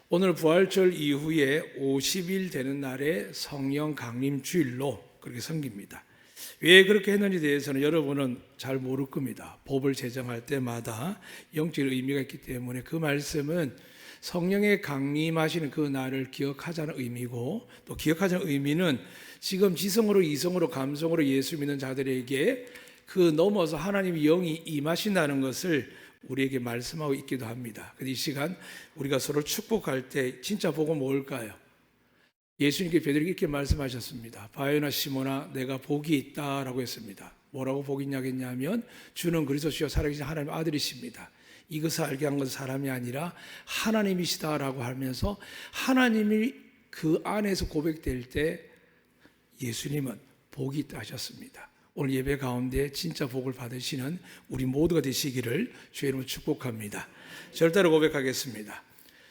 오늘 부활절 이후에 50일 되는 날에 성령 강림 주일로 그렇게 섬깁니다. 왜 그렇게 했는지에 대해서는 여러분은 잘 모를 겁니다. 법을 제정할 때마다 영적 의미가 있기 때문에 그 말씀은 성령의 강림하시는 그 날을 기억하자는 의미고, 또 기억하자는 의미는 지금 지성으로 이성으로 감성으로 예수 믿는 자들에게 그 넘어서 하나님의 영이 임하신다는 것을 우리에게 말씀하고 있기도 합니다. 이 시간 우리가 서로 축복할 때 진짜 복은 뭘까요? 예수님께 베드로에게 이렇게 말씀하셨습니다. 바요나 시몬아, 내가 복이 있다라고 했습니다. 뭐라고 복이 있냐면 주는 그리스도시요 살아계신 하나님의 아들이십니다. 이것을 알게 한 것은 사람이 아니라 하나님이시다라고 하면서 하나님이 그 안에서 고백될 때 예수님은 복이 있다 하셨습니다. 오늘 예배 가운데 진짜 복을 받으시는 우리 모두가 되시기를 주의 이름으로 축복합니다. 저를 따라 고백하겠습니다.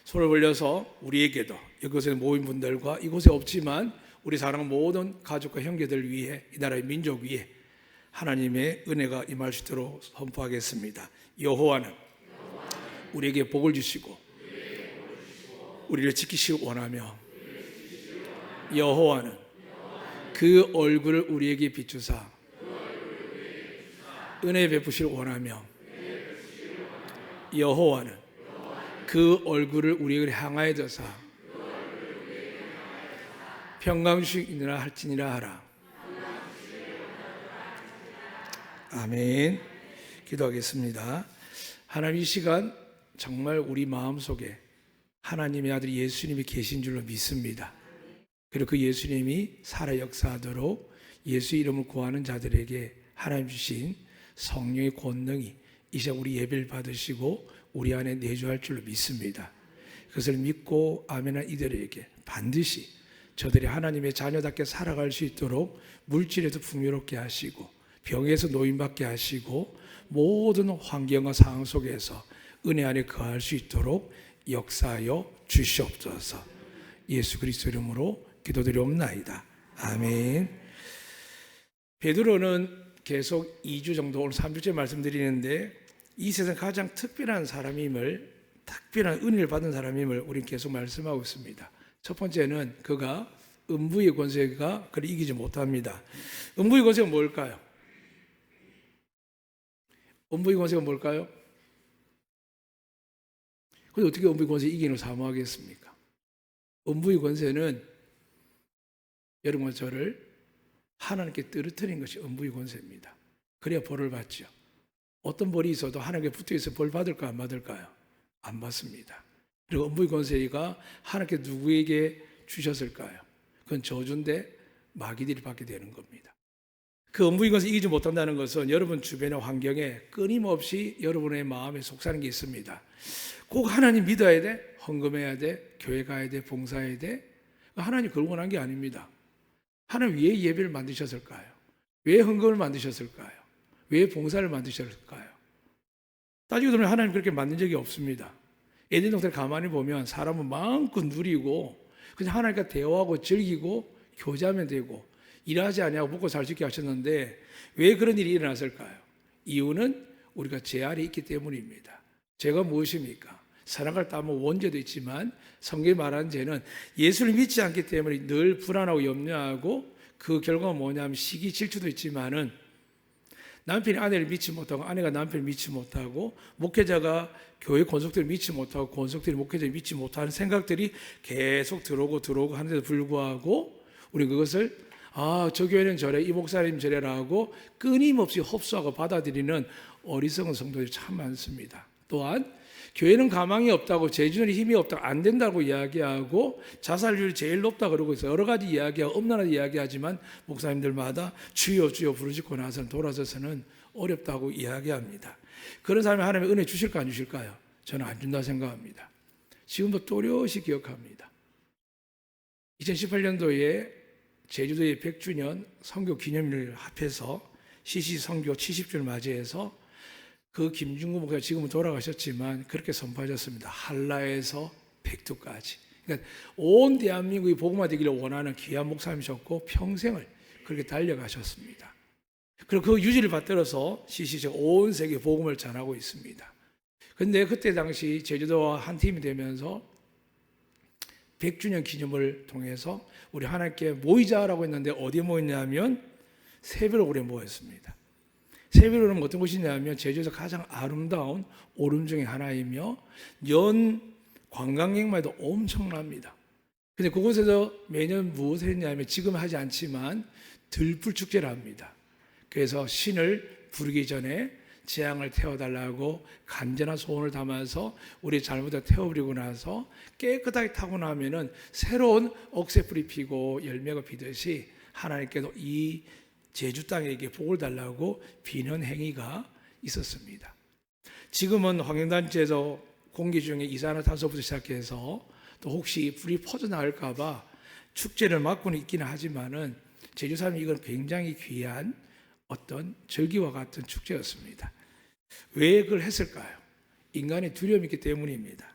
손을 벌려서 우리에게도 이곳에 모인 분들과 이곳에 없지만 우리 사랑하는 모든 가족과 형제들 위해, 이 나라의 민족 위해 하나님의 은혜가 임할 수 있도록 선포하겠습니다. 여호와는 우리에게 복을 주시고 우리를 지키시길 원하며, 여호와는 그 얼굴을 우리에게 비추사 은혜 베푸시길 원하며, 여호와는 그 얼굴을 우리에게 향하여 드사 평강 주시니라 할지니라 하라. 아멘. 기도하겠습니다. 하나님, 이 시간 정말 우리 마음속에 하나님의 아들 예수님이 계신 줄로 믿습니다. 그리고 그 예수님이 살아 역사하도록 예수 이름을 구하는 자들에게 하나님 주신 성령의 권능이 이제 우리 예배를 받으시고 우리 안에 내주할 줄로 믿습니다. 그것을 믿고 아멘한 이들에게 반드시 저들이 하나님의 자녀답게 살아갈 수 있도록 물질에서 풍요롭게 하시고 병에서 노인받게 하시고 모든 환경과 상황 속에서 은혜 안에 거할 수 있도록 역사하여 주시옵소서. 예수 그리스도 이름으로 기도드리옵나이다. 아멘. 베드로는 계속 2주 정도, 오늘 3주째 말씀드리는데 이 세상 가장 특별한 사람임을, 특별한 은혜를 받은 사람임을 우리는 계속 말씀하고 있습니다. 첫 번째는 그가 음부의 권세가 그를 이기지 못합니다. 음부의 권세가 뭘까요? 음부의 권세가 뭘까요? 근데 어떻게 음부의 권세 이기는 사모하겠습니까? 음부의 권세는 여러분과 저를 하나님께 떨어뜨리는 것이 음부의 권세입니다. 그래야 벌을 받죠. 어떤 벌이 있어도 하나님께 붙어있어 벌 받을까 안 받을까요? 안 받습니다. 그리고 음부의 권세가 하나님께 누구에게 주셨을까요? 그건 저주인데 마귀들이 받게 되는 겁니다. 그 음부의 권세 이기지 못한다는 것은 여러분 주변의 환경에 끊임없이 여러분의 마음에 속사는 게 있습니다. 꼭 하나님 믿어야 돼? 헌금해야 돼? 교회 가야 돼? 봉사해야 돼? 하나님 그걸 원한 게 아닙니다. 하나님 왜 예배를 만드셨을까요? 왜 헌금을 만드셨을까요? 왜 봉사를 만드셨을까요? 따지고 보면 하나님 그렇게 만든 적이 없습니다. 에덴 동산을 가만히 보면 사람은 마음껏 누리고 그냥 하나님과 대화하고 즐기고 교제하면 되고 일하지 아니하고 먹고 살 수 있게 하셨는데 왜 그런 일이 일어났을까요? 이유는 우리가 죄 아래 있기 때문입니다. 죄가 무엇입니까? 사랑을 따면 원죄도 있지만 성경이 말하는 죄는 예수를 믿지 않기 때문에 늘 불안하고 염려하고 그 결과가 뭐냐면 시기 질투도 있지만은 남편이 아내를 믿지 못하고 아내가 남편을 믿지 못하고 목회자가 교회 권속들을 믿지 못하고 권속들이 목회자를 믿지 못하는 생각들이 계속 들어오고 하는데도 불구하고 우리 그것을 저 교회는 저래, 이 목사님 저래라고 끊임없이 흡수하고 받아들이는 어리석은 성도들이 참 많습니다. 또한 교회는 가망이 없다고, 제주는 힘이 없다고, 안 된다고 이야기하고 자살률이 제일 높다 그러고 있어요. 여러 가지 이야기하고 엄란하게 이야기하지만 목사님들마다 주여 주여 부르짖고 나서는 돌아서서는 어렵다고 이야기합니다. 그런 사람이 하나님의 은혜 주실까 안 주실까요? 저는 안 준다 생각합니다. 지금도 또렷이 기억합니다. 2018년도에 제주도의 100주년 선교 기념일을 합해서 CC 선교 70주를 맞이해서 그 김중구 목사가 지금은 돌아가셨지만 그렇게 선포하셨습니다. 한라에서 백두까지. 그러니까 온 대한민국이 복음화 되기를 원하는 귀한 목사님이셨고 평생을 그렇게 달려가셨습니다. 그리고 그 유지를 받들어서 CCC 온 세계 복음을 전하고 있습니다. 그런데 그때 당시 제주도와 한 팀이 되면서 100주년 기념을 통해서 우리 하나님께 모이자라고 했는데 어디에 모였냐면 세배로울에 모였습니다. 세배로울은 어떤 곳이냐면 제주에서 가장 아름다운 오름 중에 하나이며 연 관광객만 해도 엄청납니다. 근데 그곳에서 매년 무엇을 했냐면 지금 하지 않지만 들불축제를 합니다. 그래서 신을 부르기 전에 재앙을 태워달라고 간절한 소원을 담아서 우리 잘못을 태워버리고 나서 깨끗하게 타고 나면은 새로운 억새풀이 피고 열매가 피듯이 하나님께도 이 제주 땅에게 복을 달라고 비는 행위가 있었습니다. 지금은 환경단체에서 공기 중에 이산화탄소부터 시작해서 또 혹시 불이 퍼져나갈까봐 축제를 막고는 있기는 하지만은 제주 사람이 이건 굉장히 귀한 어떤 절기와 같은 축제였습니다. 왜 그걸 했을까요? 인간의 두려움이 있기 때문입니다.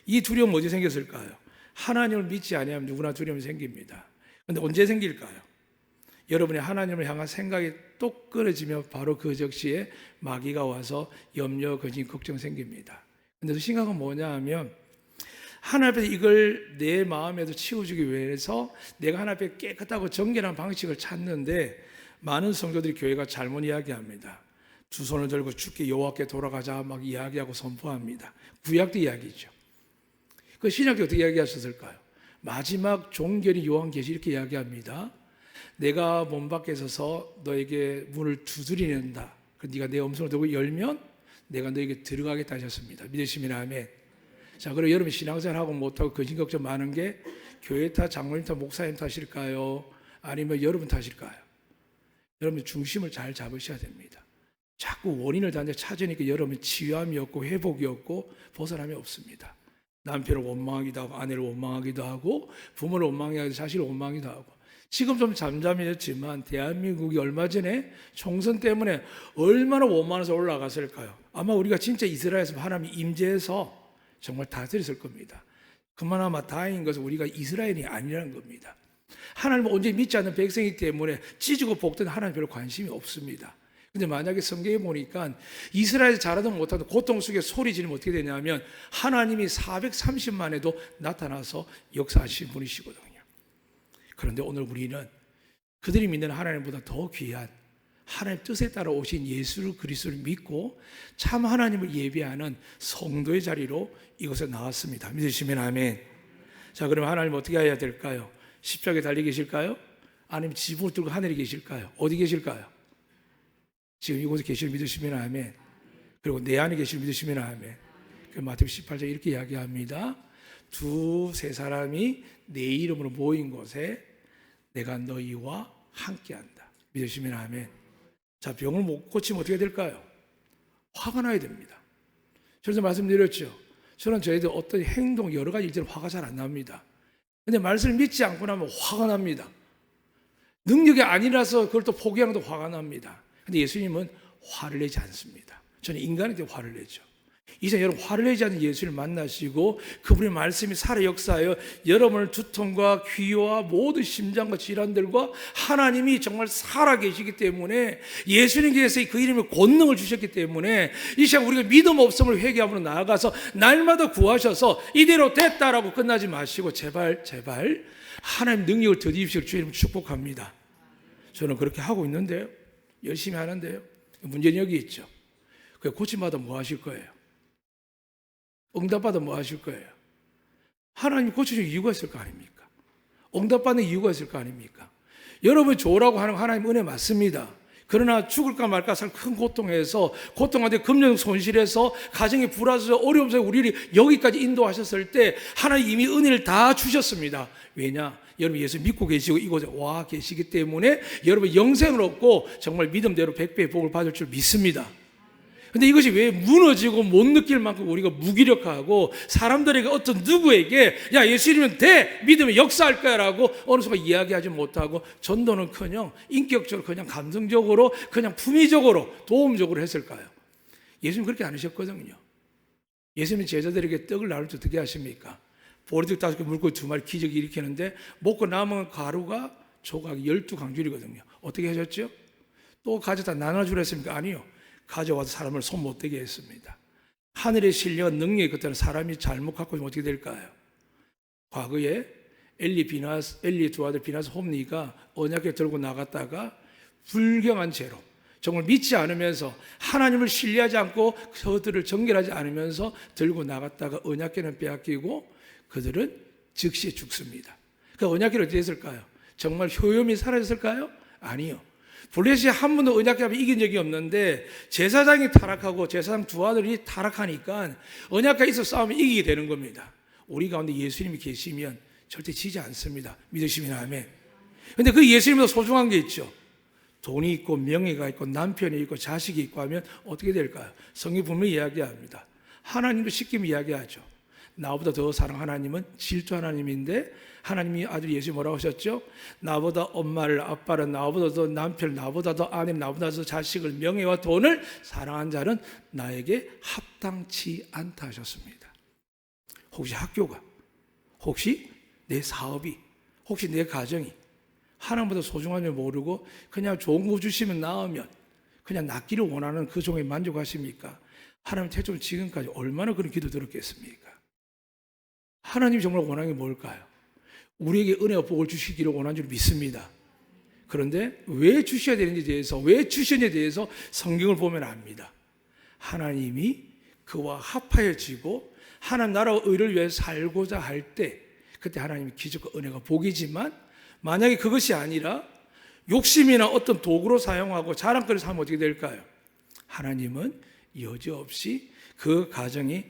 이 두려움은 어디 생겼을까요? 하나님을 믿지 아니하면 누구나 두려움이 생깁니다. 그런데 언제 생길까요? 여러분이 하나님을 향한 생각이 똑 끊어지면 바로 그 적시에 마귀가 와서 염려, 근심, 걱정 생깁니다. 그런데 심각한 뭐냐 하면 하나님 앞에 이걸 내 마음에도 치워주기 위해서 내가 하나님 앞에 깨끗하고 정결한 방식을 찾는데 많은 성도들이 교회가 잘못 이야기합니다. 두 손을 들고 주께 여호와께 돌아가자 막 이야기하고 선포합니다. 구약도 이야기죠. 그 신약도 어떻게 이야기하셨을까요? 마지막 종결이 요한계시 이렇게 이야기합니다. 내가 문 밖에 서서 너에게 문을 두드리는다. 네가 내 음성을 듣고 열면 내가 너에게 들어가겠다 하셨습니다. 믿으시면 아멘. 자, 그럼 여러분 신앙생활하고 못하고 근심 걱정 많은 게 교회 탓, 장로님 탓, 목사님 탓일까요? 아니면 여러분 탓일까요? 여러분 중심을 잘 잡으셔야 됩니다. 자꾸 원인을 찾으니까 여러분 치유함이 없고 회복이 없고 벗어남이 없습니다. 남편을 원망하기도 하고 아내를 원망하기도 하고 부모를 원망하기도 하고 자식을 원망하기도 하고 지금 좀 잠잠해졌지만 대한민국이 얼마 전에 총선 때문에 얼마나 원망해서 올라갔을까요? 아마 우리가 진짜 이스라엘에서 하나님이 임재해서 정말 다스렸을 겁니다. 그나마 다행인 것은 우리가 이스라엘이 아니라는 겁니다. 하나님을 온전히 믿지 않는 백성이기 때문에 찌지고 볶든 하나님 별로 관심이 없습니다. 근데 만약에 성경에 보니까 이스라엘에서 잘하든 못하든 고통 속에 소리 지르면 어떻게 되냐면 하나님이 430만에도 나타나서 역사하신 분이시거든요. 그런데 오늘 우리는 그들이 믿는 하나님보다 더 귀한 하나님 뜻에 따라 오신 예수 그리스도를 믿고 참 하나님을 예배하는 성도의 자리로 이곳에 나왔습니다. 믿으시면 아멘. 자, 그럼 하나님 어떻게 해야 될까요? 십자가에 달려 계실까요? 아니면 지붕을 뚫고 하늘에 계실까요? 어디 계실까요? 지금 이곳에 계시는 믿으시면 아멘. 그리고 내 안에 계시는 믿으시면 아멘. 그 마태복음 18장 이렇게 이야기합니다. 두세 사람이 내 이름으로 모인 곳에 내가 너희와 함께한다. 믿으시면 아멘. 자, 병을 못 고치면 어떻게 될까요? 화가 나야 됩니다. 저는 말씀드렸죠. 저는 저희들 어떤 행동 여러 가지 일들은 화가 잘 안 납니다. 근데 말씀을 믿지 않고 나면 화가 납니다. 능력이 아니라서 그걸 또 포기하는 것도 화가 납니다. 근데 예수님은 화를 내지 않습니다. 저는 인간에게 화를 내죠. 이제 여러분 화를 내지 않는 예수를 만나시고 그분의 말씀이 살아 역사하여 여러분의 두통과 귀와 모든 심장과 질환들과 하나님이 정말 살아 계시기 때문에 예수님께서 그 이름의 권능을 주셨기 때문에 이 시간 우리가 믿음 없음을 회개함으로 나아가서 날마다 구하셔서 이대로 됐다라고 끝나지 마시고 제발 하나님 능력을 더디십시오. 주님 축복합니다. 저는 그렇게 하고 있는데요. 열심히 하는데요. 문제는 여기 있죠. 고침받아 뭐 하실 거예요? 응답받아 뭐 하실 거예요? 하나님 고쳐줄 이유가 있을 거 아닙니까? 응답받는 이유가 있을 거 아닙니까? 여러분이 좋으라고 하는 하나님 은혜 맞습니다. 그러나 죽을까 말까 살 큰 고통에서 고통한테 금전 손실해서 가정이 불화서 어려움 속에 우리를 여기까지 인도하셨을 때 하나님 이미 은혜를 다 주셨습니다. 왜냐? 여러분 예수 믿고 계시고 이곳에 와 계시기 때문에 여러분 영생을 얻고 정말 믿음대로 100배의 복을 받을 줄 믿습니다. 근데 이것이 왜 무너지고 못 느낄 만큼 우리가 무기력하고 사람들에게 어떤 누구에게 야 예수님은 돼 믿으면 역사할 거야 라고 어느 순간 이야기하지 못하고 전도는커녕 인격적으로 그냥 감성적으로 그냥 품위적으로 도움적으로 했을까요? 예수님 그렇게 안 하셨거든요. 예수님 제자들에게 떡을 나눌 때 어떻게 하십니까? 보리떡 5개 물고기 2마리 기적이 일으키는데 먹고 남은 가루가 조각이 12강줄이거든요. 어떻게 하셨죠? 또 가져다 나눠주라 했습니까? 아니요. 가져와서 사람을 손 못 대게 했습니다. 하늘의 신령한 능력이 그때는 사람이 잘못 갖고 있으면 어떻게 될까요? 과거에 엘리 두 아들 비나스 홈리가 언약궤 들고 나갔다가 불경한 죄로 정말 믿지 않으면서 하나님을 신뢰하지 않고 그들을 정결하지 않으면서 들고 나갔다가 언약궤는 빼앗기고 그들은 즉시 죽습니다. 그 언약궤는 어디 있을까요? 정말 효염이 사라졌을까요? 아니요. 블레셋이 한 번도 언약궤 앞에 이긴 적이 없는데 제사장이 타락하고 제사장 두 아들이 타락하니까 언약궤 있어 싸우면 이기게 되는 겁니다. 우리 가운데 예수님이 계시면 절대 지지 않습니다. 믿으시면 아멘. 근데 그 예수님도 소중한 게 있죠. 돈이 있고 명예가 있고 남편이 있고 자식이 있고 하면 어떻게 될까요? 성경 분명히 이야기합니다. 하나님도 시키면 이야기하죠. 나보다 더 사랑 하나님은 질투 하나님인데 하나님이 아들 예수 뭐라고 하셨죠? 나보다 엄마를 아빠를 나보다 더 남편을 나보다 더 아내 나보다 더 자식을 명예와 돈을 사랑한 자는 나에게 합당치 않다 하셨습니다. 혹시 학교가 혹시 내 사업이 혹시 내 가정이 하나님보다 소중한 줄 모르고 그냥 좋은 거 주시면 나으면 그냥 낫기를 원하는 그 종에 만족하십니까? 하나님 태초는 지금까지 얼마나 그런 기도 들었겠습니까? 하나님이 정말 원하는 게 뭘까요? 우리에게 은혜와 복을 주시기를 원하는 줄 믿습니다. 그런데 왜 주셔야 되는지에 대해서 왜 주시는지에 대해서 성경을 보면 압니다. 하나님이 그와 합하여지고 하나님 나라와 의를 위해 살고자 할 때 그때 하나님의 기적과 은혜가 복이지만 만약에 그것이 아니라 욕심이나 어떤 도구로 사용하고 자랑거리 삼으면 어떻게 될까요? 하나님은 여지없이 그 가정이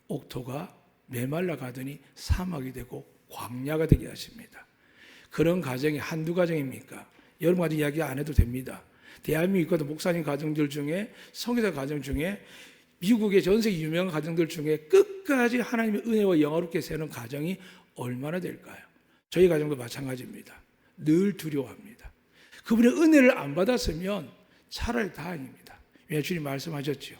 옥토가 메말라 가더니 사막이 되고 광야가 되게 하십니다. 그런 가정이 한두 가정입니까? 여러 가지 이야기 안 해도 됩니다. 대한민국 있거든 목사님 가정들 중에 성교사 가정 중에 미국의 전 세계 유명한 가정들 중에 끝까지 하나님의 은혜와 영화롭게 세는 가정이 얼마나 될까요? 저희 가정도 마찬가지입니다. 늘 두려워합니다. 그분의 은혜를 안 받았으면 차라리 다행입니다. 왜냐하면 주님 말씀하셨죠.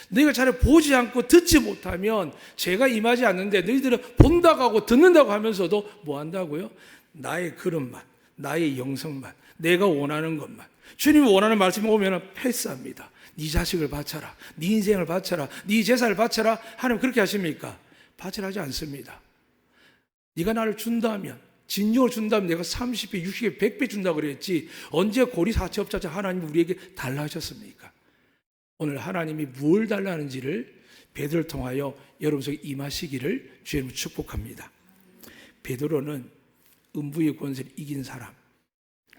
너희가 차라리 보지 않고 듣지 못하면 제가 임하지 않는데 너희들은 본다고 하고 듣는다고 하면서도 뭐 한다고요? 나의 그릇만, 나의 영성만, 내가 원하는 것만. 주님이 원하는 말씀이 오면 패스합니다. 네 자식을 바쳐라, 네 인생을 바쳐라, 네 재산을 바쳐라. 하나님 그렇게 하십니까? 바치라 하지 않습니다. 네가 나를 준다면, 진정을 준다면 내가 30배, 60배, 100배 준다고 그랬지 언제 고리사치업자자 하나님이 우리에게 달라 하셨습니까? 오늘 하나님이 뭘 달라는지를 베드로를 통하여 여러분 속에 임하시기를 주님 축복합니다. 베드로는 음부의 권세를 이긴 사람,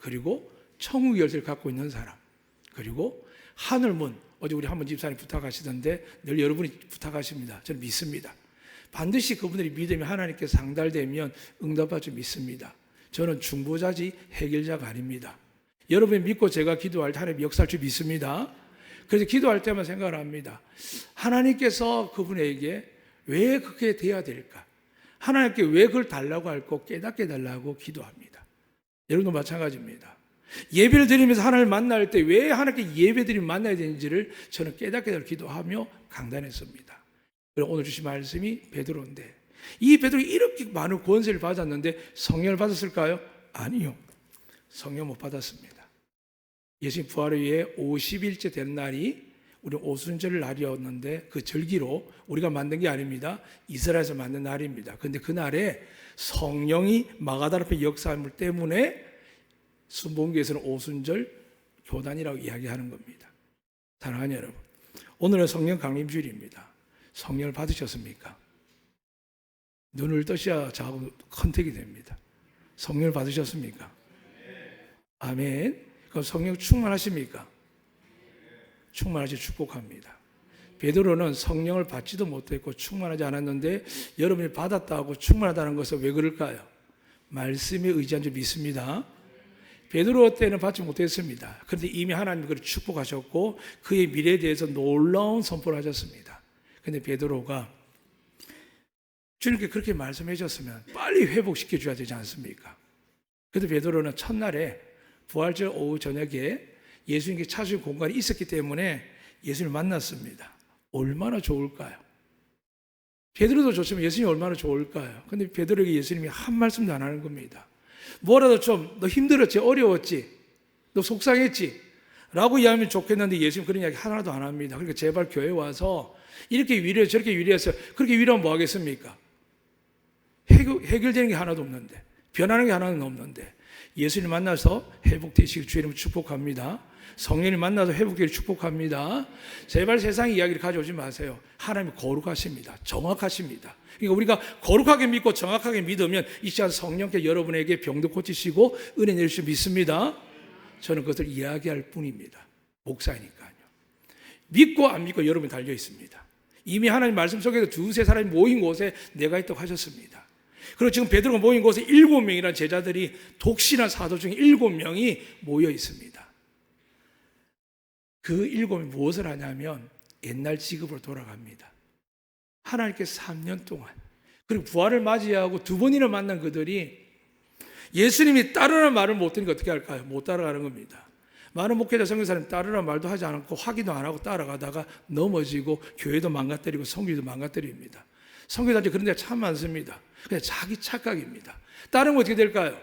그리고 천국 열쇠를 갖고 있는 사람, 그리고 하늘문, 어제 우리 한번 집사님 부탁하시던데 늘 여러분이 부탁하십니다. 저는 믿습니다. 반드시 그분들이 믿음이 하나님께 상달되면 응답할 줄 믿습니다. 저는 중보자지 해결자가 아닙니다. 여러분이 믿고 제가 기도할 때 하나님 역사할 줄 믿습니다. 그래서 기도할 때만 생각을 합니다. 하나님께서 그분에게 왜 그렇게 돼야 될까? 하나님께 왜 그걸 달라고 할까? 깨닫게 달라고 기도합니다. 여러분도 마찬가지입니다. 예배를 드리면서 하나님을 만날 때 왜 하나님께 예배 드리면 만나야 되는지를 저는 깨닫게 달라고 기도하며 강단했습니다. 그리고 오늘 주신 말씀이 베드로인데 이 베드로가 이렇게 많은 권세를 받았는데 성령을 받았을까요? 아니요. 성령 못 받았습니다. 예수님 부활 후에 50일째 된 날이 우리 오순절 날이었는데 그 절기로 우리가 만든 게 아닙니다. 이스라엘에서 만든 날입니다. 그런데 그날에 성령이 마가다라의 역사함을 때문에 순복음교에서는 오순절 교단이라고 이야기하는 겁니다. 사랑하는 여러분, 오늘은 성령 강림주일입니다. 성령을 받으셨습니까? 눈을 떠셔야 저하고 컨택이 됩니다. 성령을 받으셨습니까? 아멘. 그럼 성령 충만하십니까? 충만하시 축복합니다. 베드로는 성령을 받지도 못했고 충만하지 않았는데 여러분이 받았다고 충만하다는 것은 왜 그럴까요? 말씀에 의지한 줄 믿습니다. 베드로 때는 받지 못했습니다. 그런데 이미 하나님이 그를 축복하셨고 그의 미래에 대해서 놀라운 선포를 하셨습니다. 그런데 베드로가 주님께 그렇게 말씀해 주셨으면 빨리 회복시켜 줘야 되지 않습니까? 그래도 베드로는 첫날에 부활절 오후 저녁에 예수님께 찾으신 공간이 있었기 때문에 예수님을 만났습니다. 얼마나 좋을까요? 베드로도 좋지만 예수님이 얼마나 좋을까요? 근데 베드로에게 예수님이 한 말씀도 안 하는 겁니다. 뭐라도 좀 너 힘들었지, 어려웠지, 너 속상했지 라고 이야기하면 좋겠는데 예수님 그런 이야기 하나도 안 합니다. 그러니까 제발 교회에 와서 이렇게 위로해 저렇게 위로해서 그렇게 위로하면 뭐 하겠습니까? 해결되는 게 하나도 없는데, 변하는 게 하나는 없는데, 예수님 만나서 회복되시길 주님을 축복합니다. 성령님 만나서 회복되기를 축복합니다. 제발 세상 이야기를 가져오지 마세요. 하나님이 거룩하십니다. 정확하십니다. 그러니까 우리가 거룩하게 믿고 정확하게 믿으면 이 시간 성령께 여러분에게 병도 고치시고 은혜 내리시고 믿습니다. 저는 그것을 이야기할 뿐입니다. 목사니까요. 믿고 안 믿고 여러분이 달려 있습니다. 이미 하나님 말씀 속에서 두세 사람이 모인 곳에 내가 있다고 하셨습니다. 그리고 지금 베드로가 모인 곳에 7명이라는 제자들이 독실한 사도 중에 7명이 모여 있습니다. 그 7명이 무엇을 하냐면 옛날 직업으로 돌아갑니다. 하나님께 3년 동안, 그리고 부활을 맞이하고 2번이나 만난 그들이 예수님이 따르라는 말을 못 들으니까 어떻게 할까요? 못 따라가는 겁니다. 많은 목회자 선교사님 따르라는 말도 하지 않고 확인도 안 하고 따라가다가 넘어지고 교회도 망가뜨리고 선교도 망가뜨립니다. 선교단체 그런 데가 참 많습니다. 그냥 자기 착각입니다. 다른 거 어떻게 될까요?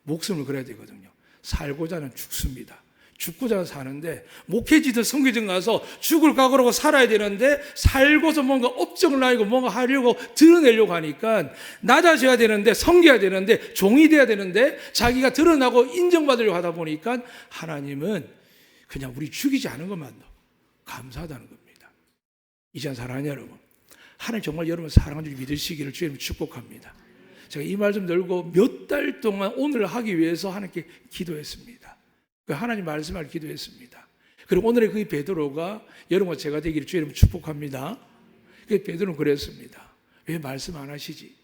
목숨을 걸어야 되거든요. 살고자 하는 죽습니다. 죽고자 사는데, 목회지들 선교전 가서 죽을 각오로 살아야 되는데 살고서 뭔가 업적을 나이고 뭔가 하려고 드러내려고 하니까 낮아져야 되는데, 섬겨야 되는데, 종이 돼야 되는데 자기가 드러나고 인정받으려고 하다 보니까 하나님은 그냥 우리 죽이지 않은 것만도 감사하다는 겁니다. 이제 사랑하는 여러분, 하나님 정말 여러분 사랑하는 줄 믿으시기를 주님 축복합니다. 제가 이 말 좀 들고 몇 달 동안 오늘 하기 위해서 하나님께 기도했습니다. 하나님 말씀을 기도했습니다. 그리고 오늘의 그 베드로가 여러분과 제가 되기를 주님 축복합니다. 베드로는 그랬습니다. 왜 말씀 안 하시지?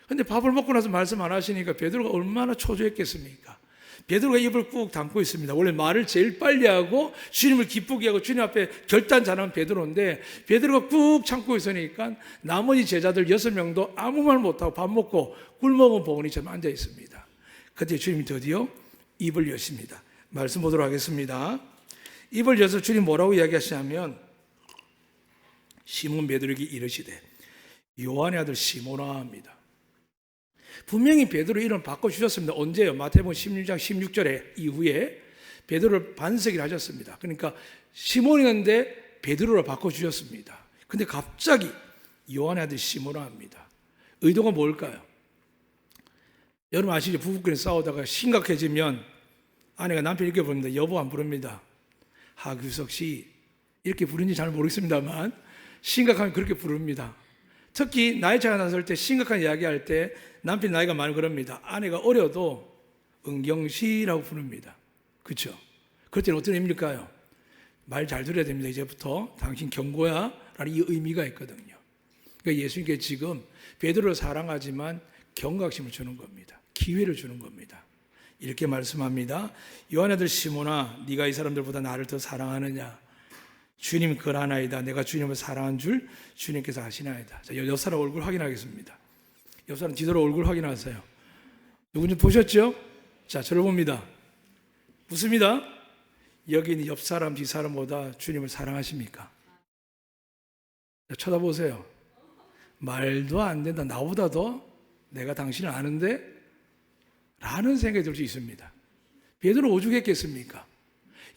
근데 밥을 먹고 나서 말씀 안 하시니까 베드로가 얼마나 초조했겠습니까? 베드로가 입을 꾹 닫고 있습니다. 원래 말을 제일 빨리 하고 주님을 기쁘게 하고 주님 앞에 결단 잘하는 베드로인데, 베드로가 꾹 참고 있으니까 나머지 제자들 6명도 아무 말 못하고 밥 먹고 꿀먹은 보은이처럼 앉아 있습니다. 그때 주님이 드디어 입을 여십니다. 말씀 보도록 하겠습니다. 입을 여서 주님 뭐라고 이야기하시냐면, 시몬 베드로에게 이르시되 요한의 아들 시몬아 합니다. 분명히 베드로 이름 바꿔주셨습니다. 언제요? 마태복음 16장 16절에 이후에 베드로를 반석이라 하셨습니다. 그러니까 시몬이었는데 베드로로 바꿔주셨습니다. 근데 갑자기 요한의 아들 시몬아 합니다. 의도가 뭘까요? 여러분 아시죠? 부부끼리 싸우다가 심각해지면 아내가 남편 이렇게 부릅니다. 여보 안 부릅니다. 하규석 씨 이렇게 부르는지 잘 모르겠습니다만 심각하면 그렇게 부릅니다. 특히 나이 차가 났을 때 심각한 이야기할 때 남편 나이가 많이 그럽니다. 아내가 어려도 은경씨라고 부릅니다. 그렇죠? 그럴 때는 어떤 의미일까요? 말 잘 들어야 됩니다. 이제부터 당신 경고야 라는 이 의미가 있거든요. 그러니까 예수님께 지금 베드로를 사랑하지만 경각심을 주는 겁니다. 기회를 주는 겁니다. 이렇게 말씀합니다. 요한의 아들 시몬아, 네가 이 사람들보다 나를 더 사랑하느냐? 주님 그러하나이다. 내가 주님을 사랑한 줄 주님께서 아시나이다. 자, 옆 사람 얼굴 확인하겠습니다. 옆 사람 뒤돌아 얼굴 확인하세요. 누군지 보셨죠? 자, 저를 봅니다. 묻습니다. 여기 있는 옆 사람, 뒤 사람보다 주님을 사랑하십니까? 자, 쳐다보세요. 말도 안 된다. 나보다 더 내가 당신을 아는데? 라는 생각이 들 수 있습니다. 베드로 오죽했겠습니까?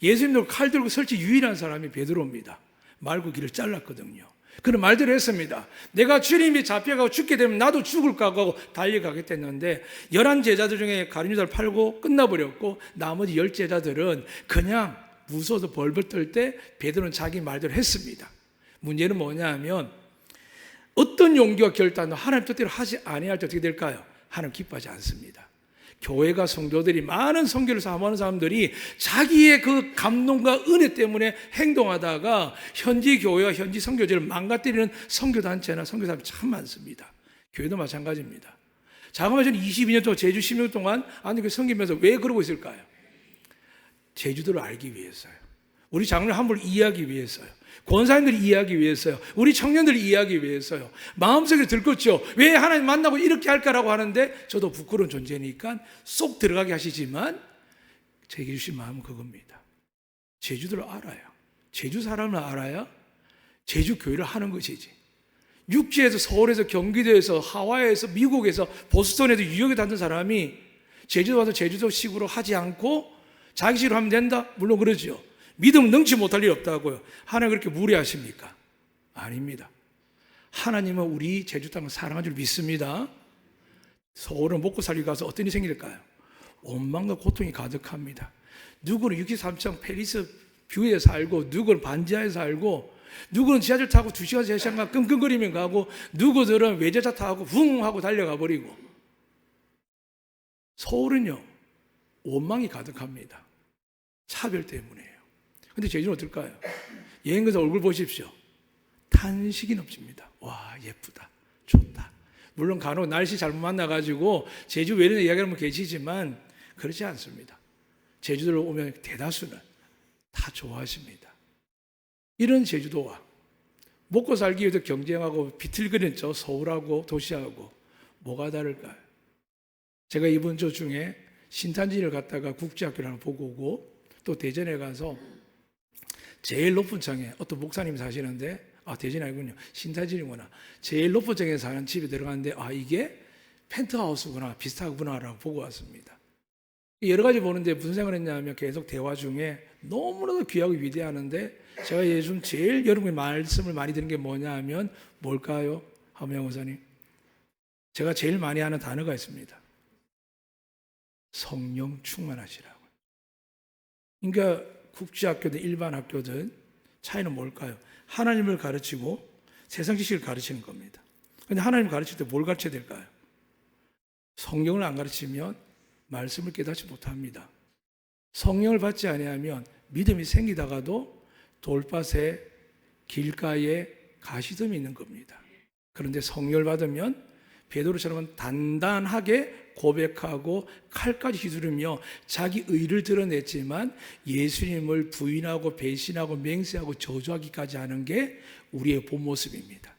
예수님도 칼 들고 설치 유일한 사람이 베드로입니다. 말고 길을 잘랐거든요. 그런 말대로 했습니다. 내가 주님이 잡혀가고 죽게 되면 나도 죽을까 하고 달려가겠다 했는데 11 제자들 중에 가룟 유다를 팔고 끝나버렸고 나머지 10 제자들은 그냥 무서워서 벌벌 떨 때 베드로는 자기 말대로 했습니다. 문제는 뭐냐 하면 어떤 용기와 결단도 하나님 뜻대로 하지 아니할 때 어떻게 될까요? 하나님 기뻐하지 않습니다. 교회가 성도들이 많은 선교를 사모하는 사람들이 자기의 그 감동과 은혜 때문에 행동하다가 현지 교회와 현지 선교제를 망가뜨리는 선교단체나 선교사람이 참 많습니다. 교회도 마찬가지입니다. 잠깐만 저는 22년 동안 제주 10년 동안 그 섬기면서 왜 그러고 있을까요? 제주도를 알기 위해서요. 우리 장로님 한 분을 이해하기 위해서요. 권사님들이 이해하기 위해서요. 우리 청년들이 이해하기 위해서요. 마음속에 들끓죠. 왜 하나님 만나고 이렇게 할까라고 하는데 저도 부끄러운 존재니까 쏙 들어가게 하시지만 제게 주신 마음은 그겁니다. 제주도를 알아요. 제주 사람을 알아야 제주 교회를 하는 것이지. 육지에서 서울에서 경기도에서 하와이에서 미국에서 보스턴에서 뉴욕에 다는 사람이 제주도 와서 제주도식으로 하지 않고 자기식으로 하면 된다? 물론 그러죠. 믿음 능치 못할 일 없다고요. 하나님 그렇게 무례하십니까? 아닙니다. 하나님은 우리 제주 땅을 사랑한 줄 믿습니다. 서울은 먹고 살기 가서 어떤 일이 생길까요? 원망과 고통이 가득합니다. 누구는 63층 페리스 뷰에 살고, 누구는 반지하에 살고, 누구는 지하철 타고 2시간, 3시간 끙끙거리면 가고, 누구들은 외제차 타고 붕 하고 달려가 버리고. 서울은요, 원망이 가득합니다. 차별 때문에요. 근데 제주는 어떨까요? 여행 가서 얼굴 보십시오. 탄식이 넘칩니다. 와, 예쁘다. 좋다. 물론 간혹 날씨 잘못 만나가지고 제주 외래는 이야기하면 계시지만 그렇지 않습니다. 제주도로 오면 대다수는 다 좋아하십니다. 이런 제주도와 먹고 살기 위해서 경쟁하고 비틀거리는 저 서울하고 도시하고 뭐가 다를까요? 제가 이번 주 중에 신탄진을 갔다가 국제학교를 하나 보고 오고 또 대전에 가서 제일 높은 층에 어떤 목사님이 사시는데 대전이 아니군요. 신탄진이구나. 제일 높은 층에 사는 집에 들어갔는데 이게 펜트하우스구나 비슷하구나라고 보고 왔습니다. 여러 가지 보는데 무슨 생각을 했냐면 계속 대화 중에 너무나도 귀하고 위대하는데 제가 요즘 제일 여러분의 말씀을 많이 듣는 게 뭐냐 하면 뭘까요? 하면 목사님 제가 제일 많이 하는 단어가 있습니다. 성령 충만하시라고. 그러니까 국제학교든 일반 학교든 차이는 뭘까요? 하나님을 가르치고 세상 지식을 가르치는 겁니다. 그런데 하나님을 가르칠 때 뭘 가르쳐야 될까요? 성경을 안 가르치면 말씀을 깨닫지 못합니다. 성령을 받지 아니하면 믿음이 생기다가도 돌밭에 길가에 가시덤이 있는 겁니다. 그런데 성령을 받으면 베드로처럼 단단하게 고백하고 칼까지 휘두르며 자기 의를 드러냈지만 예수님을 부인하고 배신하고 맹세하고 저주하기까지 하는 게 우리의 본 모습입니다.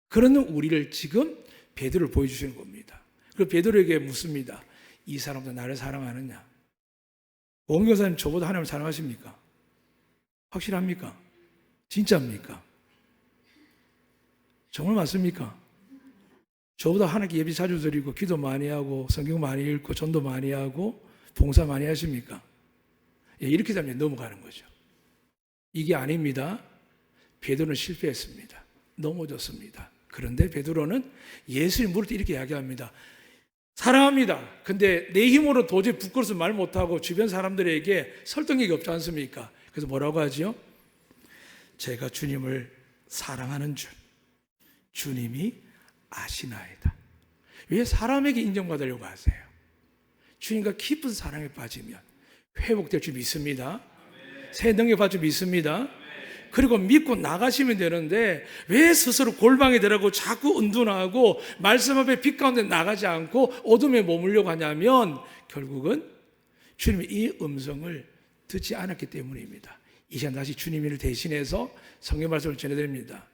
그런 우리를 지금 베드로를 보여주시는 겁니다. 그리고 베드로에게 묻습니다. 이 사람도 나를 사랑하느냐? 원교사님 저보다 하나님을 사랑하십니까? 확실합니까? 진짜입니까? 정말 맞습니까? 저보다 하나님께 예배 자주 드리고 기도 많이 하고 성경 많이 읽고 전도 많이 하고 봉사 많이 하십니까? 이렇게 되면 넘어가는 거죠. 이게 아닙니다. 베드로는 실패했습니다. 넘어졌습니다. 그런데 베드로는 예수님 물을 때 이렇게 이야기합니다. 사랑합니다. 근데 내 힘으로 도저히 부끄러워서 말 못하고 주변 사람들에게 설득력이 없지 않습니까? 그래서 뭐라고 하지요? 제가 주님을 사랑하는 줄 주님이 아시나이다. 왜 사람에게 인정받으려고 하세요? 주님과 깊은 사랑에 빠지면 회복될 줄 믿습니다. 새 능력 받을 줄 믿습니다. 그리고 믿고 나가시면 되는데 왜 스스로 골방에 들어가고 자꾸 은둔하고 말씀 앞에 빛 가운데 나가지 않고 어둠에 머물려고 하냐면 결국은 주님의 이 음성을 듣지 않았기 때문입니다. 이 시간 다시 주님을 대신해서 성경 말씀을 전해드립니다.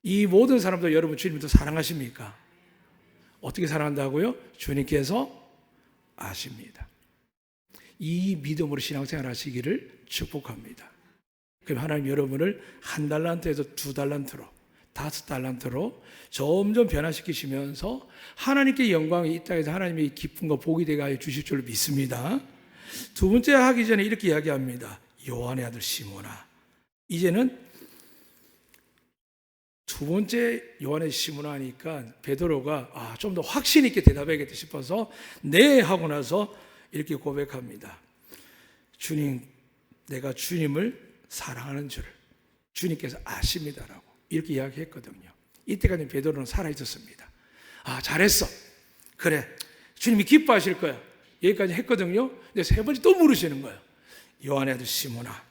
이 모든 사람들 여러분 주님을 더 사랑하십니까? 어떻게 사랑한다고요? 주님께서 아십니다. 이 믿음으로 신앙생활 하시기를 축복합니다. 그럼 하나님 여러분을 1달란트에서 2달란트로 5달란트로 점점 변화시키시면서 하나님께 영광이 이 땅에서 하나님의 기쁨과 복이 되게 하여 주실 줄 믿습니다. 두 번째 하기 전에 이렇게 이야기합니다. 요한의 아들 시몬아. 이제는 두 번째 요한의 시몬아 하니까 베드로가 좀 더 확신 있게 대답해야겠다 싶어서 네 하고 나서 이렇게 고백합니다. 주님, 내가 주님을 사랑하는 줄 주님께서 아십니다라고 이렇게 이야기했거든요. 이때까지 베드로는 살아있었습니다. 잘했어. 그래. 주님이 기뻐하실 거야. 여기까지 했거든요. 근데 세 번째 또 물으시는 거예요. 요한의 아들 시몬아,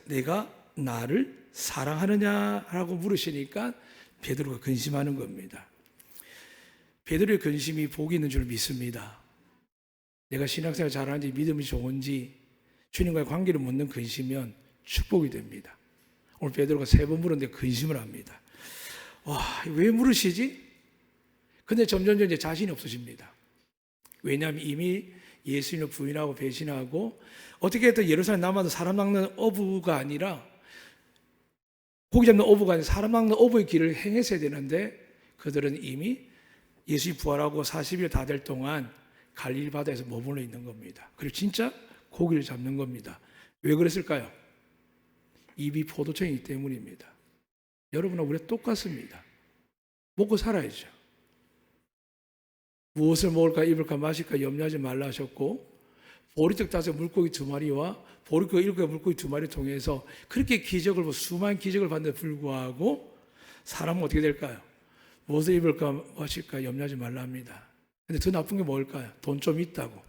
내가 나를 사랑하느냐라고 물으시니까 베드로가 근심하는 겁니다. 베드로의 근심이 복이 있는 줄 믿습니다. 내가 신앙생활 잘하는지 믿음이 좋은지 주님과의 관계를 묻는 근심이면 축복이 됩니다. 오늘 베드로가 3번 물었는데 근심을 합니다. 왜 물으시지? 근데 점점 이제 자신이 없어집니다. 왜냐하면 이미 예수님을 부인하고 배신하고 어떻게 해도 예루살렘 남아도 사람 낚는 어부가 아니라 고기 잡는 어부가 아니라 사람 낚는 어부의 길을 행했어야 되는데 그들은 이미 예수님이 부활하고 40일 다 될 동안 갈릴리 바다에서 머물러 있는 겁니다. 그리고 진짜 고기를 잡는 겁니다. 왜 그랬을까요? 입이 포도청이기 때문입니다. 여러분과 우리가 똑같습니다. 먹고 살아야죠. 무엇을 먹을까 입을까 마실까 염려하지 말라 하셨고, 보리떡 5 물고기 2마리와 보리떡 7 물고기 2마리 통해서 그렇게 기적을, 수많은 기적을 받는데 불구하고 사람은 어떻게 될까요? 무엇을 입을까 마실까 염려하지 말라 합니다. 근데 더 나쁜 게 뭘까요? 돈 좀 있다고,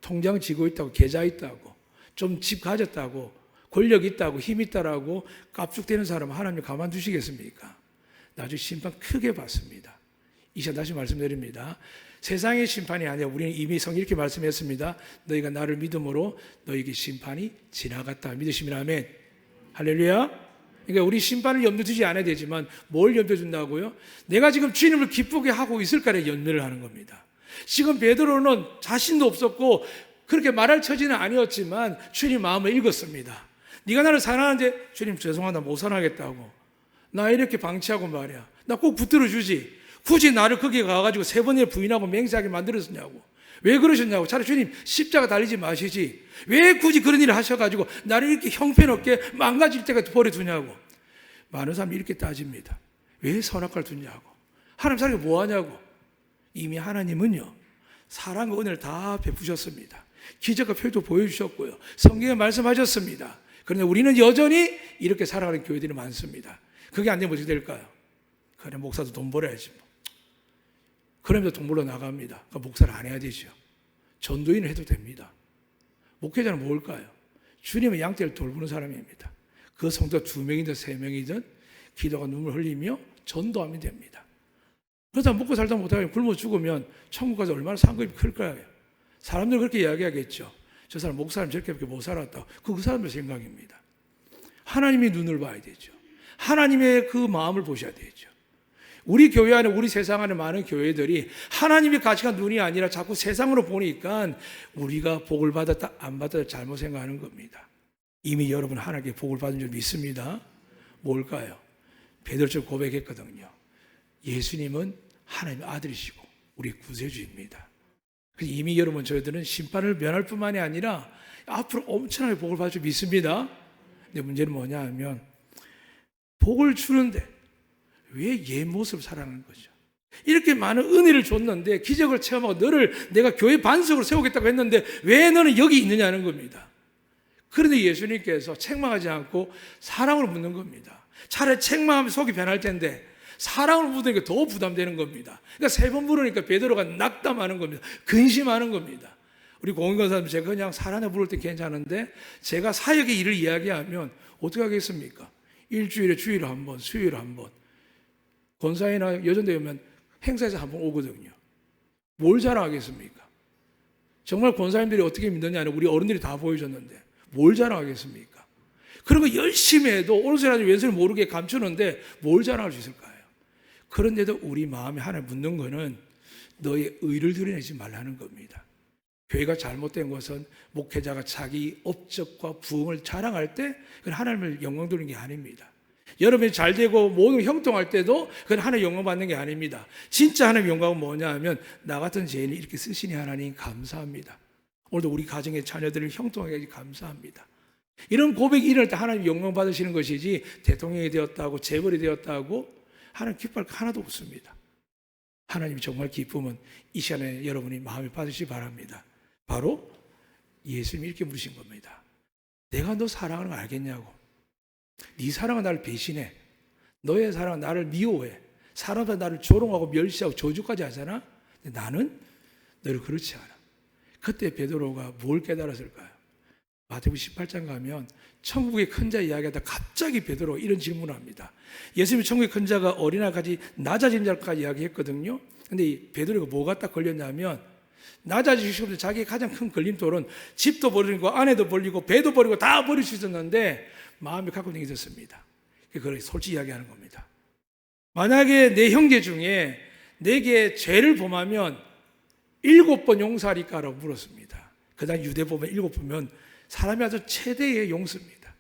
통장 쥐고 있다고, 계좌 있다고, 좀 집 가졌다고, 권력 있다고, 힘 있다라고 깝죽대는 사람 하나님 가만두시겠습니까? 나중에 심판 크게 받습니다. 이 시간 다시 말씀드립니다. 세상의 심판이 아니라 우리는 이미 성경 이렇게 말씀했습니다. 너희가 나를 믿음으로 너희에게 심판이 지나갔다. 믿으시면 아멘. 할렐루야. 그러니까 우리 심판을 염두 두지 않아야 되지만 뭘 염두 둔다고요? 내가 지금 주님을 기쁘게 하고 있을까를 염려를 하는 겁니다. 지금 베드로는 자신도 없었고 그렇게 말할 처지는 아니었지만 주님 마음을 읽었습니다. 네가 나를 사랑하는데 주님 죄송하다 못 사랑하겠다고. 나 이렇게 방치하고 말이야. 나 꼭 붙들어 주지. 굳이 나를 거기에 가가지고 3번을 부인하고 맹세하게 만들었냐고. 왜 그러셨냐고. 차라리 주님 십자가 달리지 마시지. 왜 굳이 그런 일을 하셔가지고 나를 이렇게 형편없게 망가질 때까지 버려두냐고. 많은 사람이 이렇게 따집니다. 왜 선악과를 두냐고. 하나님 사람이 뭐 하냐고. 이미 하나님은요 사랑과 은혜를 다 베푸셨습니다. 기적과 표도 보여주셨고요, 성경에 말씀하셨습니다. 그런데 우리는 여전히 이렇게 살아가는 교회들이 많습니다. 그게 안 되면 어떻게 될까요? 그래, 목사도 돈 벌어야지 뭐. 그러면서 돈 벌러 나갑니다. 그러니까 목사를 안 해야 되죠. 전도인을 해도 됩니다. 목회자는 뭘까요? 주님의 양떼를 돌보는 사람입니다. 그 성도가 2명이든 3명이든 기도가 눈물 흘리며 전도하면 됩니다. 그러다 먹고 살다 못하고 굶어 죽으면 천국 가서 얼마나 상급이 클까요? 사람들 그렇게 이야기하겠죠. 저 사람 목사님 저렇게 못 살았다. 그 사람들 생각입니다. 하나님의 눈을 봐야 되죠. 하나님의 그 마음을 보셔야 되죠. 우리 교회 안에, 우리 세상 안에 많은 교회들이 하나님의 가치가 눈이 아니라 자꾸 세상으로 보니까 우리가 복을 받았다 안 받았다 잘못 생각하는 겁니다. 이미 여러분 하나님께 복을 받은 줄 믿습니다. 뭘까요? 베드로처럼 고백했거든요. 예수님은 하나님의 아들이시고 우리 구세주입니다. 그래서 이미 여러분 저희들은 심판을 면할 뿐만이 아니라 앞으로 엄청나게 복을 받을 줄 믿습니다. 근데 문제는 뭐냐 하면 복을 주는데 왜 옛 모습을 살아가는 거죠? 이렇게 많은 은혜를 줬는데 기적을 체험하고 너를 내가 교회 반석으로 세우겠다고 했는데 왜 너는 여기 있느냐는 겁니다. 그런데 예수님께서 책망하지 않고 사랑으로 묻는 겁니다. 차라리 책망하면 속이 변할 텐데 사랑으로 묻으니까 더 부담되는 겁니다. 그러니까 3번 부르니까 베드로가 낙담하는 겁니다. 근심하는 겁니다. 우리 공인권사님 제가 그냥 사랑에 부를 때 괜찮은데 제가 사역의 일을 이야기하면 어떻게 하겠습니까? 일주일에 주일에 한 번, 수요일에 한 번. 권사회나 여전대 오면 행사에서 한 번 오거든요. 뭘 자랑하겠습니까? 정말 권사님들이 어떻게 믿느냐는 우리 어른들이 다 보여줬는데 뭘 자랑하겠습니까? 그런 거 열심히 해도 오른손이 아니고 왼손이 모르게 감추는데 뭘 자랑할 수 있을까요? 그런데도 우리 마음에 하나 묻는 거는 너의 의를 드러내지 말라는 겁니다. 교회가 잘못된 것은 목회자가 자기 업적과 부흥을 자랑할 때 그건 하나님을 영광 돌리는 게 아닙니다. 여러분이 잘 되고 모든 형통할 때도 그건 하나님 영광 받는 게 아닙니다. 진짜 하나님 영광은 뭐냐 하면 나 같은 죄인이 이렇게 쓰시니 하나님 감사합니다. 오늘도 우리 가정의 자녀들을 형통하게 해주셔서 감사합니다. 이런 고백이 일어날 때 하나님 영광 받으시는 것이지 대통령이 되었다고 재벌이 되었다고 하나님 기뻐할 거 하나도 없습니다. 하나님이 정말 기쁨은 이 시간에 여러분이 마음에 받으시기 바랍니다. 바로 예수님이 이렇게 물으신 겁니다. 내가 너 사랑하는 거 알겠냐고. 네 사랑은 나를 배신해. 너의 사랑은 나를 미워해. 사람들 나를 조롱하고 멸시하고 저주까지 하잖아. 근데 나는 너를 그렇지 않아. 그때 베드로가 뭘 깨달았을까요? 마태복음 18장 가면 천국의 큰 자 이야기하다 갑자기 베드로가 이런 질문을 합니다. 예수님이 천국의 큰 자가 어린아이까지 낮아진 자까지 이야기했거든요. 근데 이 베드로가 뭐가 딱 걸렸냐면 낮아지시고 자기의 가장 큰 걸림돌은 집도 버리고 아내도 버리고 배도 버리고 다 버릴 수 있었는데 마음이 갖고 있는 게 있었습니다. 그걸 솔직히 이야기하는 겁니다. 만약에 내 형제 중에 내게 죄를 범하면 7번 용서하리까라고 물었습니다. 그 다음 유대 보면 7번면 사람이 아주 최대의 용서입니다.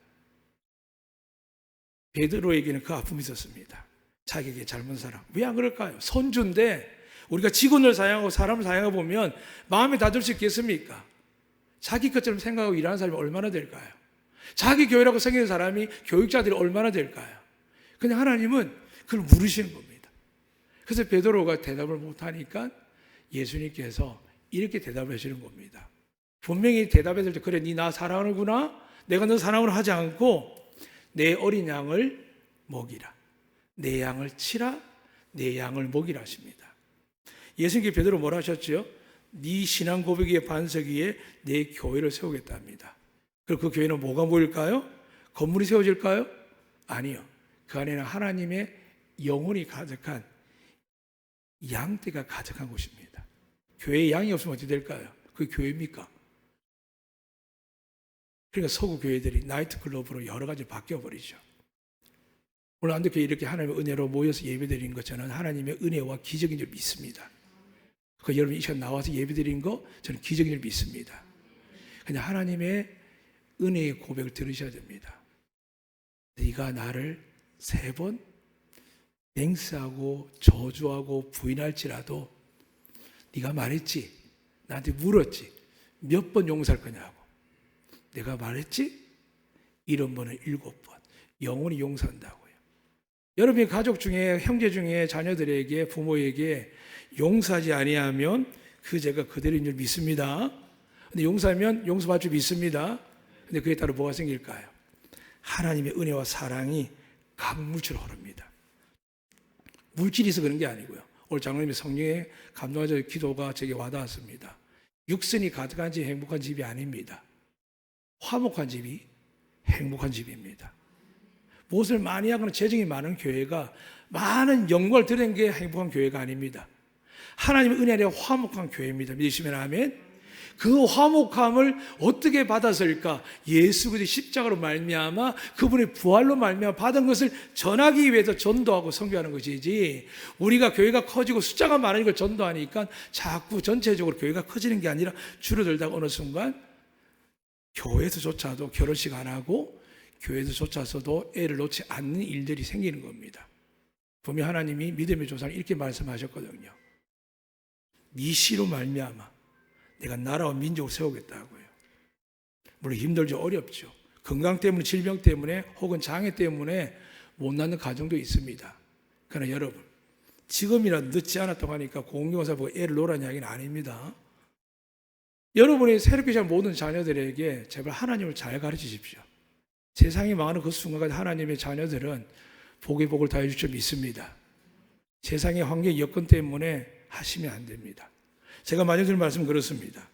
베드로에게는 그 아픔이 있었습니다. 자기에게 잘못 사랑. 왜 안 그럴까요? 선주인데 우리가 직원을 사용하고 사람을 사용해 보면 마음에 닿을 수 있겠습니까? 자기 것처럼 생각하고 일하는 사람이 얼마나 될까요? 자기 교회라고 생기는 사람이 교육자들이 얼마나 될까요? 근데 하나님은 그걸 물으시는 겁니다. 그래서 베드로가 대답을 못하니까 예수님께서 이렇게 대답하시는 겁니다. 분명히 대답했을 때 그래 니 나 사랑하는구나, 내가 너 사랑을 하지 않고 내 어린 양을 먹이라, 내 양을 치라, 내 양을 먹이라 하십니다. 예수님께 베드로 뭐라 하셨죠? 네 신앙 고백 위에 반석 위에 내 교회를 세우겠다 합니다. 그리고 그 교회는 뭐가 모일까요? 건물이 세워질까요? 아니요. 그 안에는 하나님의 영혼이 가득한 양떼가 가득한 곳입니다. 교회에 양이 없으면 어떻게 될까요? 그게 교회입니까? 그러니까 서구 교회들이 나이트클럽으로 여러 가지 바뀌어버리죠. 오늘 안동교회 이렇게 하나님의 은혜로 모여서 예배드리는 것 저는 하나님의 은혜와 기적인 줄 믿습니다. 그 여러분 이 시간 나와서 예배드리는 거 저는 기적인 줄 믿습니다. 그냥 하나님의 은혜의 고백을 들으셔야 됩니다. 네가 나를 3번 맹세하고 저주하고 부인할지라도 네가 말했지, 나한테 물었지, 몇 번 용서할 거냐고. 내가 말했지? 70번은 7번 영원히 용서한다고요. 여러분의 가족 중에, 형제 중에 자녀들에게, 부모에게 용서하지 아니하면 그 죄가 그대로인 줄 믿습니다. 근데 용서하면 용서받을 줄 믿습니다. 근데 그에 따라 뭐가 생길까요? 하나님의 은혜와 사랑이 강물처럼 흐릅니다. 물질이 있어 그런 게 아니고요. 오늘 장로님의 성령의 감동하셔서 기도가 제게 와닿았습니다. 육선이 가득한 집이 행복한 집이 아닙니다. 화목한 집이 행복한 집입니다. 무엇을 많이 하거나 재정이 많은 교회가 많은 영광을 드리는 게 행복한 교회가 아닙니다. 하나님의 은혜 아래 화목한 교회입니다. 믿으시면 아멘. 그 화목함을 어떻게 받았을까? 예수 그리스도의 십자가로 말미암아 그분의 부활로 말미암아 받은 것을 전하기 위해서 전도하고 선교하는 것이지, 우리가 교회가 커지고 숫자가 많은 걸 전도하니까 자꾸 전체적으로 교회가 커지는 게 아니라 줄어들다가 어느 순간 교회에서조차도 결혼식 안 하고 교회에서조차서도 애를 놓지 않는 일들이 생기는 겁니다. 분명 하나님이 믿음의 조상을 이렇게 말씀하셨거든요. 네 씨로 말미암아 내가 나라와 민족을 세우겠다고요. 물론 힘들죠. 어렵죠. 건강 때문에, 질병 때문에, 혹은 장애 때문에 못 낳는 가정도 있습니다. 그러나 여러분, 지금이라도 늦지 않았다고 하니까 공경사 보고 애를 놓으라는 이야기는 아닙니다. 여러분이 새롭게 잘 모든 자녀들에게 제발 하나님을 잘 가르치십시오. 세상이 망하는 그 순간까지 하나님의 자녀들은 복의 복을 다 해줄 줄 믿습니다. 세상의 환경 여건 때문에 하시면 안 됩니다. 제가 많이 들은 말씀은 그렇습니다.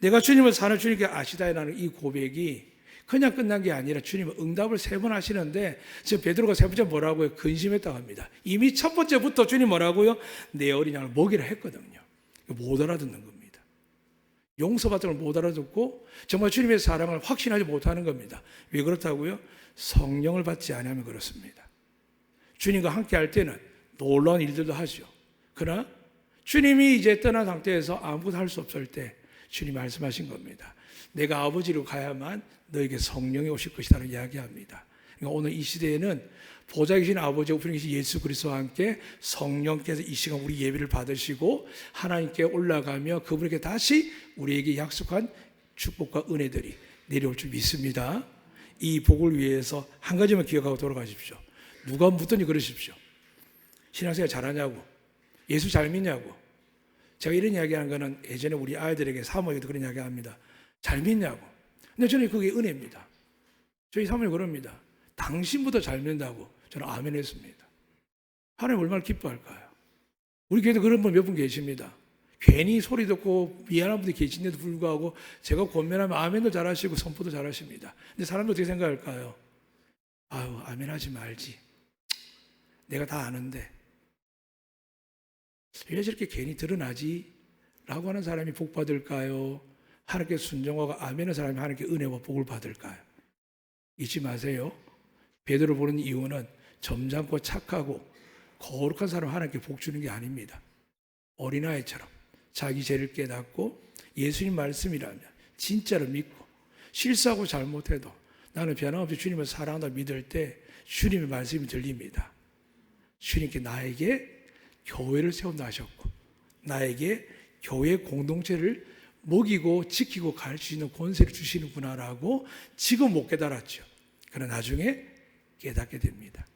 내가 주님을 사는 주님께 아시다라는 이 고백이 그냥 끝난 게 아니라 주님은 응답을 3번 하시는데, 지금 베드로가 3번째 뭐라고요? 근심했다고 합니다. 이미 첫 번째부터 주님 뭐라고요? 내 어린 양을 먹이라 했거든요. 못 알아듣는 겁니다. 용서받은 걸 못 알아듣고 정말 주님의 사랑을 확신하지 못하는 겁니다. 왜 그렇다고요? 성령을 받지 않으면 그렇습니다. 주님과 함께 할 때는 놀라운 일들도 하죠. 그러나 주님이 이제 떠난 상태에서 아무것도 할 수 없을 때 주님 말씀하신 겁니다. 내가 아버지로 가야만 너에게 성령이 오실 것이라는 이야기합니다. 그러니까 오늘 이 시대에는 보좌에 계신 아버지, 우편에 계신 예수 그리스도와 함께 성령께서 이 시간 우리 예배를 받으시고 하나님께 올라가며 그분에게 다시 우리에게 약속한 축복과 은혜들이 내려올 줄 믿습니다. 이 복을 위해서 한 가지만 기억하고 돌아가십시오. 누가 묻더니 그러십시오. 신앙생활 잘하냐고, 예수 잘 믿냐고. 제가 이런 이야기하는 거는 예전에 우리 아이들에게 사모에게도 그런 이야기 합니다. 잘 믿냐고. 근데 저는 그게 은혜입니다. 저희 사모님 그럽니다. 당신보다 잘 믿는다고. 저는 아멘 했습니다. 하나님 얼마나 기뻐할까요? 우리 교회도 그런 분 몇 분 계십니다. 괜히 소리 듣고 미안한 분들이 계신데도 불구하고 제가 권면하면 아멘도 잘하시고 선포도 잘하십니다. 근데 사람들 어떻게 생각할까요? 아유, 아멘 하지 말지. 내가 다 아는데. 왜 저렇게 괜히 드러나지? 라고 하는 사람이 복 받을까요? 하나님께 순종하고 아멘하는 사람이 하나님께 은혜와 복을 받을까요? 잊지 마세요. 베드로 보는 이유는 점잖고 착하고 거룩한 사람 하나님께 복 주는 게 아닙니다. 어린아이처럼 자기 죄를 깨닫고 예수님 말씀이라면 진짜로 믿고 실수하고 잘못해도 나는 변함없이 주님을 사랑한다 믿을 때 주님의 말씀이 들립니다. 주님께 나에게 교회를 세운다 하셨고 나에게 교회 공동체를 먹이고 지키고 가르칠 수 있는 권세를 주시는구나라고 지금 못 깨달았죠. 그러나 나중에 깨닫게 됩니다.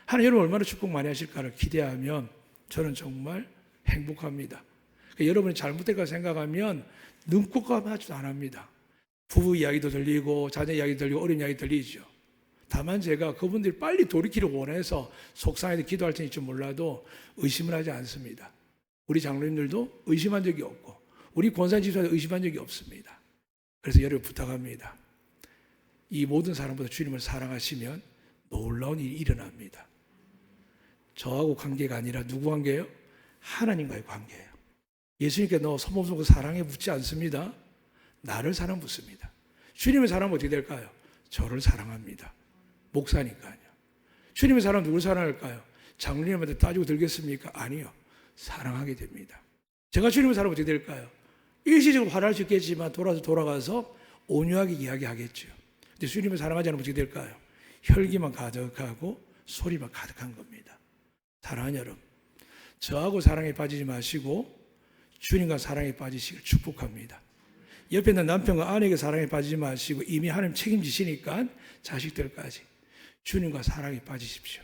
하나님 여러분 얼마나 축복 많이 하실까를 기대하면 저는 정말 행복합니다. 그러니까 여러분이 잘못됐다고 생각하면 눈꽃감하지도 안 합니다. 부부 이야기도 들리고 자녀 이야기도 들리고 어린 이야기 들리죠. 다만 제가 그분들이 빨리 돌이키를 원해서 속상해서 기도할 텐지 몰라도 의심을 하지 않습니다. 우리 장로님들도 의심한 적이 없고 우리 권사님 집사도 의심한 적이 없습니다. 그래서 여러분 부탁합니다. 이 모든 사람보다 주님을 사랑하시면 놀라운 일이 일어납니다. 저하고 관계가 아니라 누구 관계예요? 하나님과의 관계예요. 예수님께 너 손목 잡고 사랑해 묻지 않습니다. 나를 사랑 묻습니다. 주님의 사랑은 어떻게 될까요? 저를 사랑합니다. 목사니까요. 주님의 사랑 누구를 사랑할까요? 장로님한테 따지고 들겠습니까? 아니요. 사랑하게 됩니다. 제가 주님의 사랑 어떻게 될까요? 일시적으로 화날 수 있겠지만 돌아가서 온유하게 이야기하겠죠. 근데 주님을 사랑하지 않으면 어떻게 될까요? 혈기만 가득하고 소리만 가득한 겁니다. 사랑하는 여러분, 저하고 사랑에 빠지지 마시고 주님과 사랑에 빠지시길 축복합니다. 옆에 있는 남편과 아내에게 사랑에 빠지지 마시고 이미 하나님 책임지시니까 자식들까지 주님과 사랑에 빠지십시오.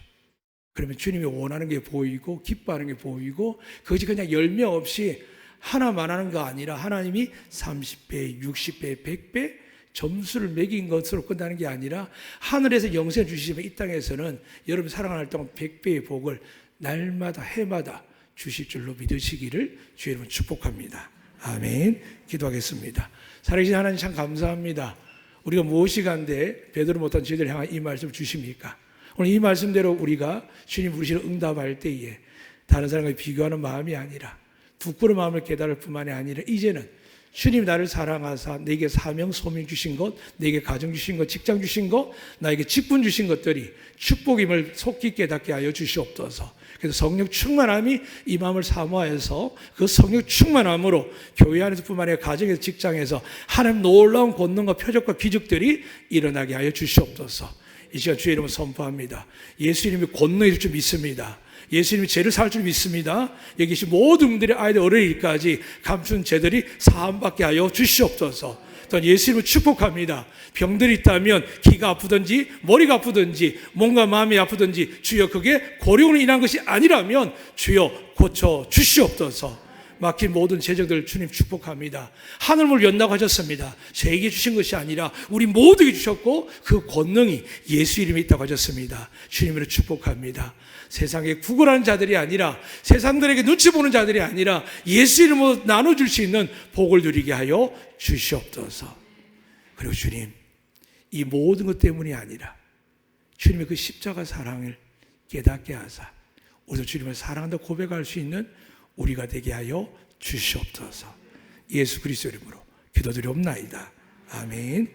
그러면 주님이 원하는 게 보이고 기뻐하는 게 보이고 그것이 그냥 열매 없이 하나만 하는 거 아니라 하나님이 30배, 60배, 100배 점수를 매긴 것으로 끝나는 게 아니라 하늘에서 영생을 주시지만 이 땅에서는 여러분 사랑할 동안 100배의 복을 날마다 해마다 주실 줄로 믿으시기를 주의 이름으로 축복합니다. 아멘. 기도하겠습니다. 살아계신 하나님 참 감사합니다. 우리가 무엇이 간데 베드로 못한 저희들을 향한 이 말씀을 주십니까? 오늘 이 말씀대로 우리가 주님 부르시는 응답할 때에 다른 사람과 비교하는 마음이 아니라 부끄러운 마음을 깨달을 뿐만이 아니라 이제는 주님 나를 사랑하사 내게 사명 소명 주신 것, 내게 가정 주신 것, 직장 주신 것, 나에게 직분 주신 것들이 축복임을 속히 깨닫게 하여 주시옵소서. 그래서 성령 충만함이 이 마음을 사모하여서 그 성령 충만함으로 교회 안에서 뿐만 아니라 가정에서 직장에서 하나님 놀라운 권능과 표적과 기적들이 일어나게 하여 주시옵소서. 이 시간 주의 이름을 선포합니다. 예수 이름이 권능이 줄 줄 믿습니다. 예수님이 죄를 살 줄 믿습니다. 여기 계신 모든 분들의 아이들 어린이까지 감춘 죄들이 사함받게 하여 주시옵소서. 또한 예수님을 축복합니다. 병들이 있다면 기가 아프든지 머리가 아프든지 뭔가 마음이 아프든지 주여 그게 고령으로 인한 것이 아니라면 주여 고쳐 주시옵소서. 막힌 모든 제적들 주님 축복합니다. 하늘문을 연다고 하셨습니다. 저에게 주신 것이 아니라 우리 모두에게 주셨고 그 권능이 예수 이름에 있다고 하셨습니다. 주님으로 축복합니다. 세상에 구걸하는 자들이 아니라 세상들에게 눈치 보는 자들이 아니라 예수 이름으로 나눠줄 수 있는 복을 누리게 하여 주시옵소서. 그리고 주님 이 모든 것 때문이 아니라 주님의 그 십자가 사랑을 깨닫게 하사 오늘 주님을 사랑한다 고백할 수 있는 우리가 되게 하여 주시옵소서. 예수 그리스도 이름으로 기도드리옵나이다. 아멘.